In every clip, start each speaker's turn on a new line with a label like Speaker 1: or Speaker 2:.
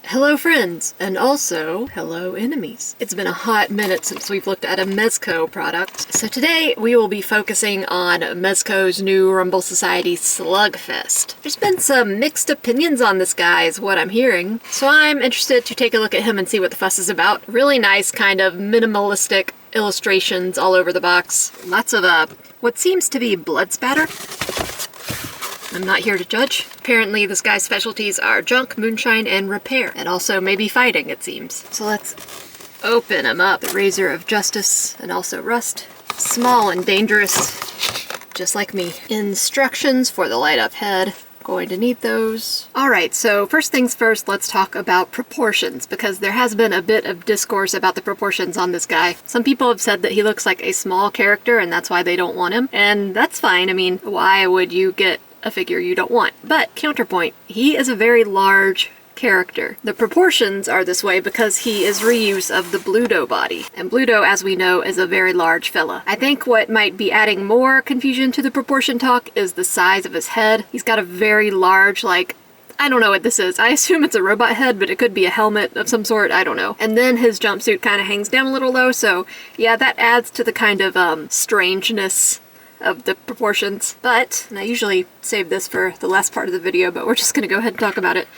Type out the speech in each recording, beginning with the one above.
Speaker 1: Hello friends, and also hello enemies. It's been a hot minute since we've looked at a Mezco product, so today we will be focusing on Mezco's new Rumble Society Slugfest. There's been some mixed opinions on this guy is what I'm hearing, so I'm interested to take a look at him and see what the fuss is about. Really nice kind of minimalistic illustrations all over the box. Lots of what seems to be blood spatter. I'm not here to judge. Apparently this guy's specialties are junk, moonshine, and repair. And also maybe fighting, it seems. So let's open him up. The Razor of Justice and also Rust. Small and dangerous, just like me. Instructions for the light up head. Going to need those. Alright, so first things first, let's talk about proportions, because there has been a bit of discourse about the proportions on this guy. Some people have said that he looks like a small character and that's why they don't want him. And that's fine. I mean, why would you get a figure you don't want? But counterpoint, he is a very large character. The proportions are this way because he is reuse of the Bluto body. And Bluto, as we know, is a very large fella. I think what might be adding more confusion to the proportion talk is the size of his head. He's got a very large, like, I don't know what this is. I assume it's a robot head, but it could be a helmet of some sort. I don't know. And then his jumpsuit kind of hangs down a little low, so yeah, that adds to the kind of strangeness of the proportions. But, and I usually save this for the last part of the video, but we're just gonna go ahead and talk about it.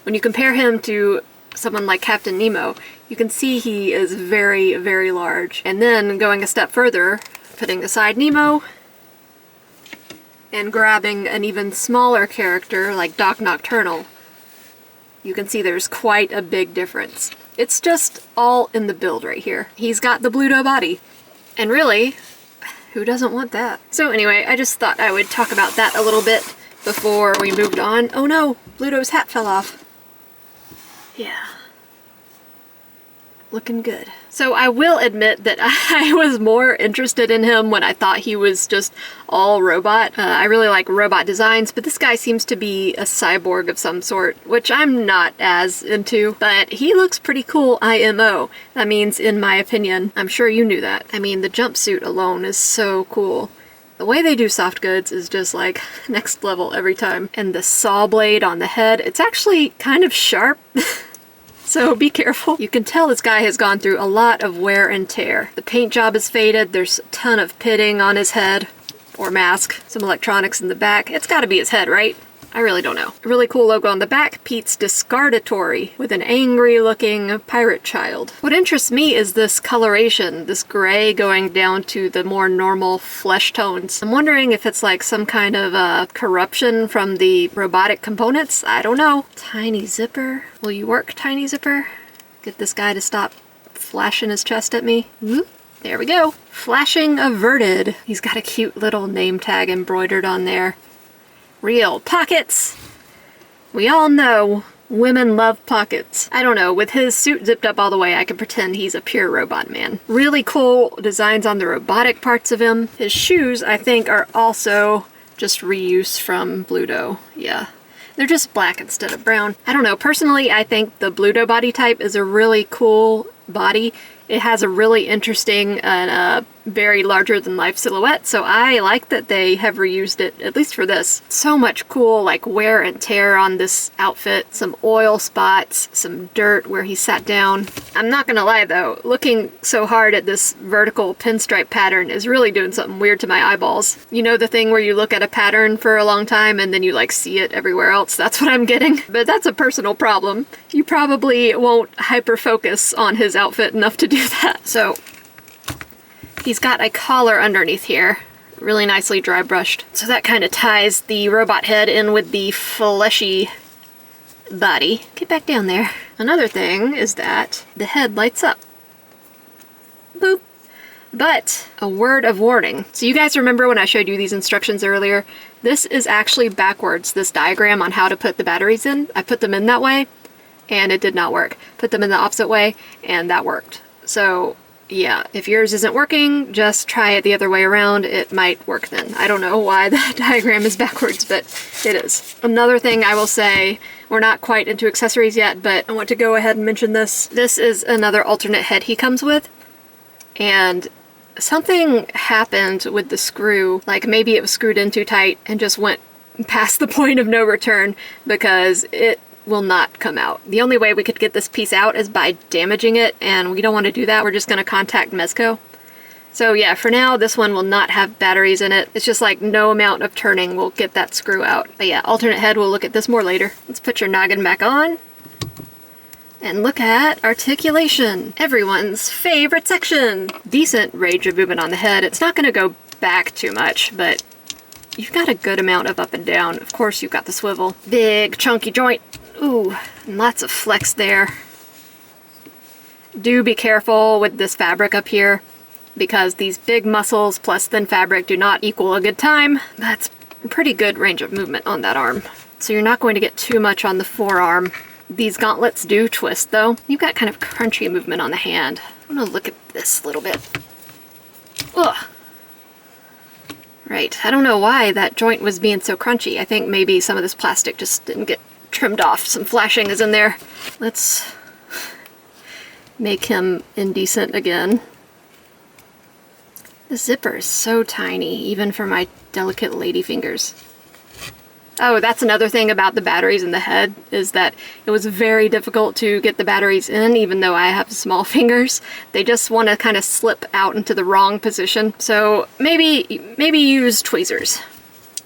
Speaker 1: When you compare him to someone like Captain Nemo, you can see he is very, very large. And then going a step further, putting aside Nemo, and grabbing an even smaller character like Doc Nocturnal, you can see there's quite a big difference. It's just all in the build right here. He's got the Bluto body. And really, who doesn't want that? So anyway, I just thought I would talk about that a little bit before we moved on. Oh no, Bluto's hat fell off. Yeah. Looking good. So I will admit that I was more interested in him when I thought he was just all robot. I really like robot designs, but this guy seems to be a cyborg of some sort, which I'm not as into, but he looks pretty cool IMO. That means, in my opinion. I'm sure you knew that. I mean, the jumpsuit alone is so cool. The way they do soft goods is just like next level every time. And the saw blade on the head, it's actually kind of sharp. So be careful. You can tell this guy has gone through a lot of wear and tear. The paint job is faded, there's a ton of pitting on his head, or mask, some electronics in the back. It's gotta be his head, right? I really don't know. A really cool logo on the back, Pete's Discardatory, with an angry looking pirate child. What interests me is this coloration, this gray going down to the more normal flesh tones. I'm wondering if it's like some kind of corruption from the robotic components. I don't know. Tiny Zipper. Will you work, Tiny Zipper? Get this guy to stop flashing his chest at me. Whoop. There we go. Flashing averted. He's got a cute little name tag embroidered on there. Real pockets! We all know women love pockets. I don't know, with his suit zipped up all the way, I can pretend he's a pure robot man. Really cool designs on the robotic parts of him. His shoes, I think, are also just reuse from Bluto. Yeah. They're just black instead of brown. I don't know, personally, I think the Bluto body type is a really cool body. It has a really interesting and very larger-than-life silhouette, so I like that they have reused it, at least for this. So much cool, like, wear and tear on this outfit. Some oil spots, some dirt where he sat down. I'm not gonna lie, though, looking so hard at this vertical pinstripe pattern is really doing something weird to my eyeballs. You know the thing where you look at a pattern for a long time and then you, like, see it everywhere else? That's what I'm getting. But that's a personal problem. You probably won't hyper-focus on his outfit enough to do that. So he's got a collar underneath here, really nicely dry brushed. So that kind of ties the robot head in with the fleshy body. Get back down there. Another thing is that the head lights up. Boop. But a word of warning. So you guys remember when I showed you these instructions earlier? This is actually backwards, this diagram on how to put the batteries in. I put them in that way and it did not work. Put them in the opposite way and that worked. So yeah, if yours isn't working, just try it the other way around. It might work then. I don't know why the diagram is backwards, but it is. Another thing I will say, we're not quite into accessories yet, but I want to go ahead and mention this. This is another alternate head he comes with, and something happened with the screw. Like maybe it was screwed in too tight and just went past the point of no return because it will not come out. The only way we could get this piece out is by damaging it, and we don't want to do that. We're just going to contact Mezco. So yeah, for now, this one will not have batteries in it. It's just like no amount of turning will get that screw out. But yeah, alternate head, we'll look at this more later. Let's put your noggin back on. And look at articulation, everyone's favorite section. Decent range of movement on the head. It's not going to go back too much, but you've got a good amount of up and down. Of course, you've got the swivel. Big, chunky joint. Ooh, and lots of flex there. Do be careful with this fabric up here, because these big muscles plus thin fabric do not equal a good time. That's a pretty good range of movement on that arm. So you're not going to get too much on the forearm. These gauntlets do twist though. You've got kind of crunchy movement on the hand. I'm gonna look at this a little bit. Ugh. Right, I don't know why that joint was being so crunchy. I think maybe some of this plastic just didn't get trimmed off. Some flashing is in there. Let's make him indecent again. The zipper is so tiny, even for my delicate lady fingers. Oh, that's another thing about the batteries in the head, is that it was very difficult to get the batteries in, even though I have small fingers. They just want to kind of slip out into the wrong position. So maybe use tweezers.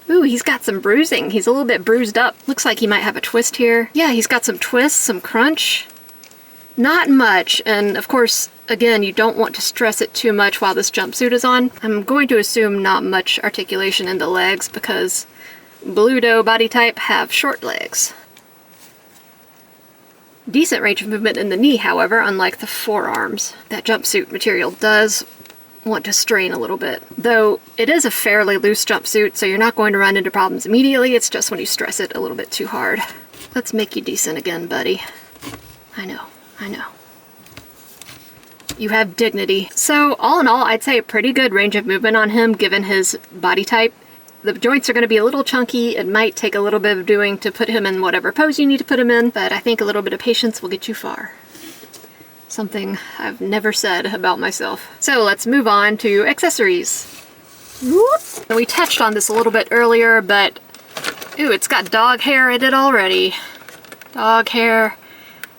Speaker 1: Ooh, he's got some bruising. He's a little bit bruised up. Looks like he might have a twist here. Yeah, he's got some twists, some crunch. Not much, and of course, again, you don't want to stress it too much while this jumpsuit is on. I'm going to assume not much articulation in the legs because Bluto body type have short legs. Decent range of movement in the knee, however, unlike the forearms. That jumpsuit material does want to strain a little bit. Though it is a fairly loose jumpsuit, so you're not going to run into problems immediately. It's just when you stress it a little bit too hard. Let's make you decent again, buddy. I know. You have dignity. So all in all, I'd say a pretty good range of movement on him given his body type. The joints are going to be a little chunky. It might take a little bit of doing to put him in whatever pose you need to put him in, but I think a little bit of patience will get you far. Something I've never said about myself. So let's move on to accessories. Whoop. We touched on this a little bit earlier, but ooh, it's got dog hair in it already. Dog hair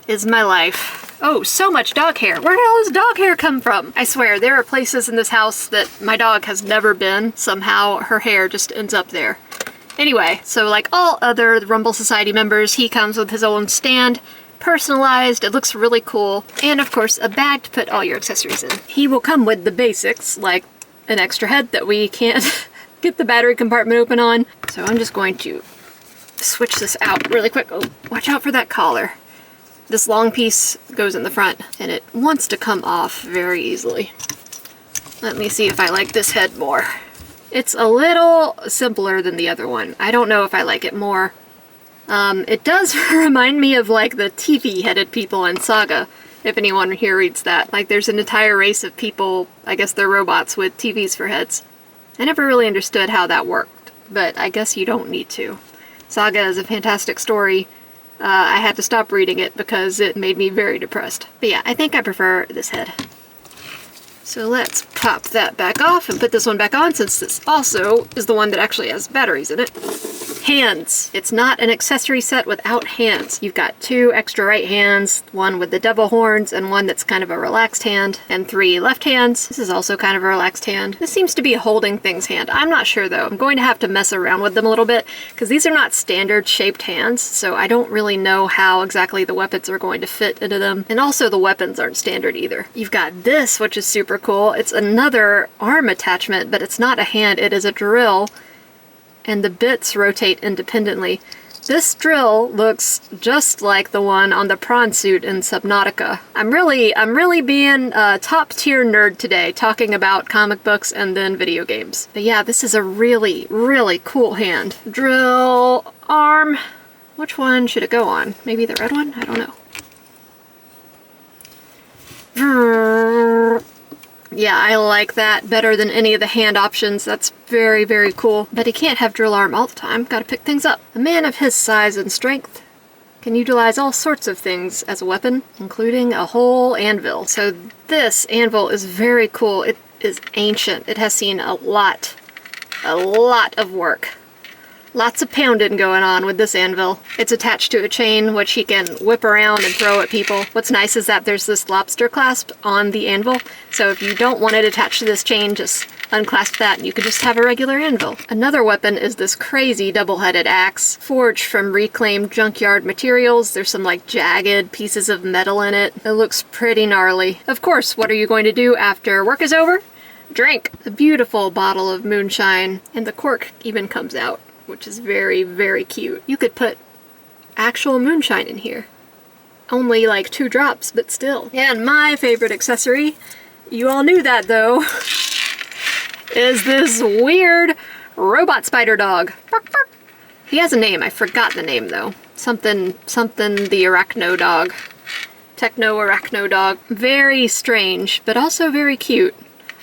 Speaker 1: is my life. Oh, so much dog hair. Where the hell does dog hair come from? I swear, there are places in this house that my dog has never been. Somehow her hair just ends up there. Anyway, so like all other Rumble Society members, he comes with his own stand, personalized, it looks really cool, and of course a bag to put all your accessories in. He will come with the basics, like an extra head that we can't get the battery compartment open on. So I'm just going to switch this out really quick. Oh, watch out for that collar. This long piece goes in the front, and it wants to come off very easily. Let me see if I like this head more. It's a little simpler than the other one. I don't know if I like it more. It does remind me of like the TV-headed people in Saga, if anyone here reads that. Like there's an entire race of people, I guess they're robots with TVs for heads. I never really understood how that worked, but I guess you don't need to. Saga is a fantastic story. I had to stop reading it because it made me very depressed. But yeah, I think I prefer this head. So let's pop that back off and put this one back on, since this also is the one that actually has batteries in it. Hands. It's not an accessory set without hands. You've got 2 extra right hands, one with the devil horns and one that's kind of a relaxed hand, and 3 left hands. This is also kind of a relaxed hand. This seems to be a holding things hand. I'm not sure though. I'm going to have to mess around with them a little bit because these are not standard shaped hands, so I don't really know how exactly the weapons are going to fit into them. And also the weapons aren't standard either. You've got this, which is super cool. It's another arm attachment, but it's not a hand, it is a drill. And the bits rotate independently. This drill looks just like the one on the prawn suit in Subnautica. I'm really being a top tier nerd today, talking about comic books and then video games. But yeah, this is a really, really cool hand. Drill, arm. Which one should it go on? Maybe the red one? I don't know. Yeah, I like that better than any of the hand options. That's very, very cool. But he can't have drill arm all the time. Gotta pick things up. A man of his size and strength can utilize all sorts of things as a weapon, including a whole anvil. So this anvil is very cool. It is ancient. It has seen a lot of work. Lots of pounding going on with this anvil. It's attached to a chain, which he can whip around and throw at people. What's nice is that there's this lobster clasp on the anvil, so if you don't want it attached to this chain, just unclasp that and you can just have a regular anvil. Another weapon is this crazy double-headed axe, forged from reclaimed junkyard materials. There's some like jagged pieces of metal in it. It looks pretty gnarly. Of course, what are you going to do after work is over? Drink! A beautiful bottle of moonshine, and the cork even comes out, which is very, very cute. You could put actual moonshine in here. Only like 2 drops, but still. And my favorite accessory, you all knew that though, is this weird robot spider dog. Bark, bark. He has a name, I forgot the name though. Something the arachno dog. Techno arachno dog. Very strange, but also very cute.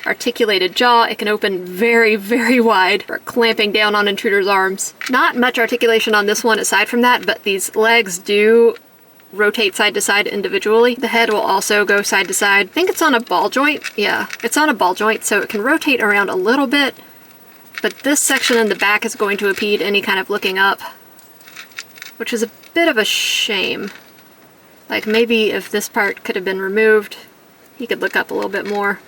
Speaker 1: Articulated jaw, it can open very, very wide for clamping down on intruders' arms. Not much articulation on this one aside from that, but these legs do rotate side to side individually. The head will also go side to side. I think it's on a ball joint. Yeah, it's on a ball joint, so it can rotate around a little bit, but this section in the back is going to impede any kind of looking up, which is a bit of a shame. Like maybe if this part could have been removed, he could look up a little bit more.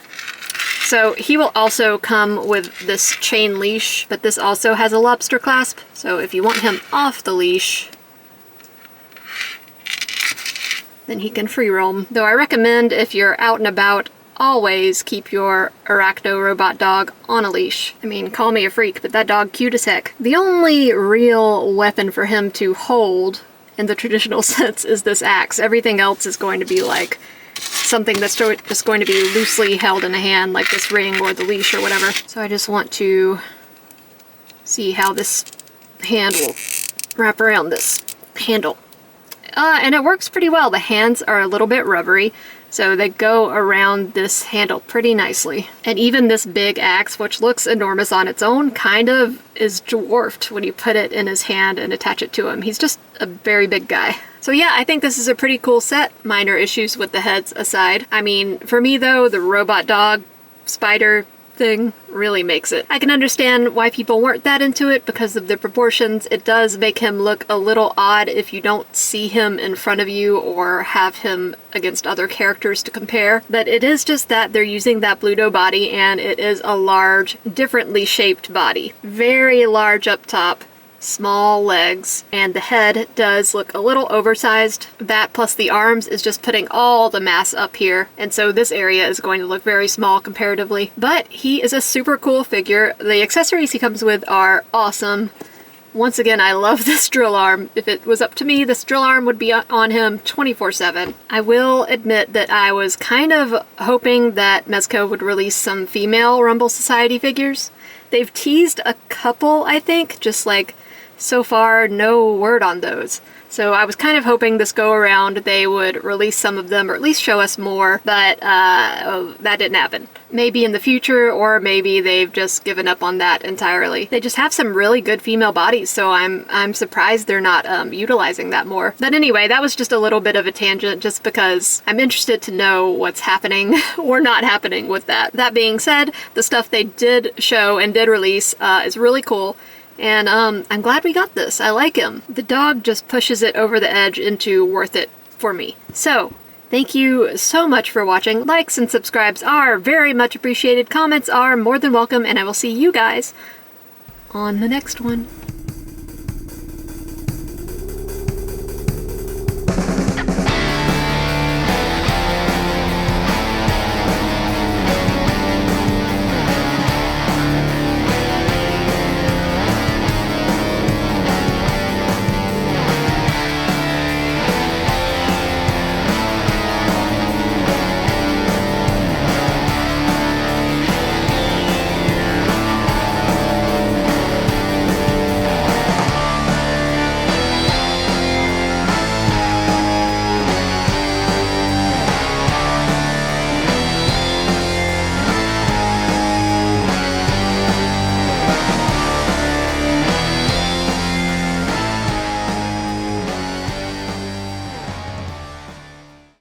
Speaker 1: So he will also come with this chain leash, but this also has a lobster clasp. So if you want him off the leash, then he can free roam. Though I recommend if you're out and about, always keep your arachno robot dog on a leash. I mean, call me a freak, but that dog cute as heck. The only real weapon for him to hold in the traditional sense is this axe. Everything else is going to be like something that's just going to be loosely held in a hand, like this ring or the leash or whatever. So I just want to see how this hand will wrap around this handle. And it works pretty well. The hands are a little bit rubbery, so they go around this handle pretty nicely. And even this big axe, which looks enormous on its own, kind of is dwarfed when you put it in his hand and attach it to him. He's just a very big guy. So yeah, I think this is a pretty cool set. Minor issues with the heads aside. I mean, for me though, the robot dog spider thing really makes it. I can understand why people weren't that into it because of the proportions. It does make him look a little odd if you don't see him in front of you or have him against other characters to compare. But it is just that they're using that Bluto body and it is a large, differently shaped body. Very large up top, small legs, and the head does look a little oversized. That plus the arms is just putting all the mass up here, and so this area is going to look very small comparatively. But he is a super cool figure. The accessories he comes with are awesome. Once again, I love this drill arm. If it was up to me, this drill arm would be on him 24/7. I will admit that I was kind of hoping that Mezco would release some female Rumble Society figures. They've teased a couple, I think, just like so far no word on those. So I was kind of hoping this go around they would release some of them or at least show us more, but that didn't happen. Maybe in the future, or maybe they've just given up on that entirely. They just have some really good female bodies, so I'm surprised they're not utilizing that more. But anyway, that was just a little bit of a tangent just because I'm interested to know what's happening or not happening with that. That being said, the stuff they did show and did release is really cool. And I'm glad we got this. I like him. The dog just pushes it over the edge into worth it for me. So, thank you so much for watching. Likes and subscribes are very much appreciated. Comments are more than welcome, and I will see you guys on the next one.